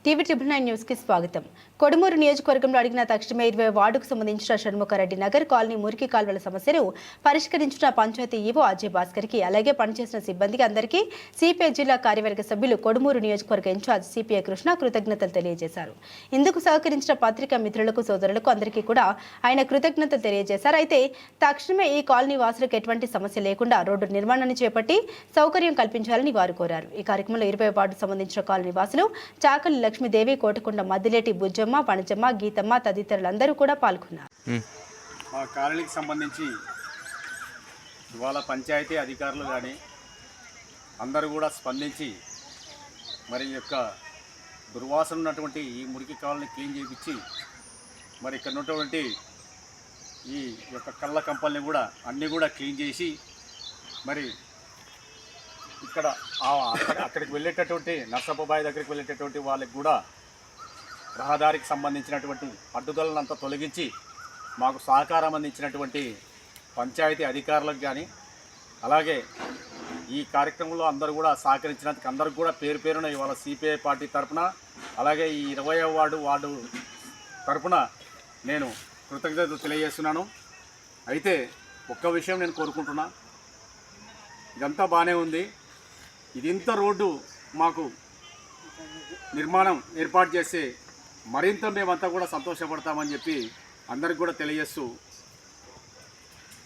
TV ట్రిబుల్9 news కి స్వాగతం. కొడుమూరు నియోజకవర్గంలో అడిగిన తక్షణమే 20 వార్డుకు సంబంధించిన షణ్ముఖరెడ్డి నగర్ కాలనీ మురికి కాల్వల సమస్యను పరిష్కరించిన పంచాయతీ ఈవో అజయ్ భాస్కర్ కి అలాగే పనిచేసిన సిబ్బందికి అందరికీ సిపిఐ జిల్లా కార్యవర్గ సభ్యులు కొడుమూరు నియోజకవర్గ ఇన్ఛార్జ్ సిపిఐ కృష్ణ కృతజ్ఞతలు తెలియజేశారు. ఇందుకు సహకరించిన పత్రికా మిత్రులకు సోదరులకు అందరికీ కూడా ఆయన కృతజ్ఞతలు తెలియజేశారు. అయితే తక్షణమే ఈ కాలనీ వాసులకు ఎటువంటి సమస్య లేకుండా రోడ్డు నిర్మాణాన్ని చేపట్టి సౌకర్యం కల్పించాలని వారు కోరారు. ఈ కార్యక్రమంలో 20 వార్డు సంబంధించిన కాలనీ వాసులు చాకలి లక్ష్మీదేవి, కోటకొండ మద్దిలేటి బుజ్జమ్మ, పణజమ్మ, గీతమ్మ తదితరులందరూ కూడా పాల్గొన్నారు. మా కాలనీకి సంబంధించి ఇవాళ పంచాయతీ అధికారులు కానీ అందరూ కూడా స్పందించి మరి యొక్క దుర్వాసన ఉన్నటువంటి ఈ మురికి కాలనీ క్లీన్ చేయించి మరి ఇక్కడ ఉన్నటువంటి ఈ యొక్క కళ్ళ కంపల్ని కూడా అన్నీ కూడా క్లీన్ చేసి మరి ఇక్కడ అక్కడికి వెళ్ళేటటువంటి నర్సప్పబాయి దగ్గరికి వెళ్ళేటటువంటి వాళ్ళకి కూడా రహదారికి సంబంధించినటువంటి అడ్డుదలనంతా తొలగించి మాకు సహకారం అందించినటువంటి పంచాయతీ అధికారులకు కానీ అలాగే ఈ కార్యక్రమంలో అందరూ కూడా సహకరించినందుకు అందరికి కూడా పేరు పేరున ఇవాళ సిపిఐ పార్టీ తరఫున అలాగే ఈ 20వ వార్డు తరఫున నేను కృతజ్ఞతలు తెలియజేస్తున్నాను. అయితే ఒక్క విషయం నేను కోరుకుంటున్నా, ఇదంతా బాగానే ఉంది, ఇది ఇంత రోడ్డు మాకు నిర్మాణం ఏర్పాటు చేస్తే మరింత మేమంతా కూడా సంతోషపడతామని చెప్పి అందరికి కూడా తెలియజేస్తూ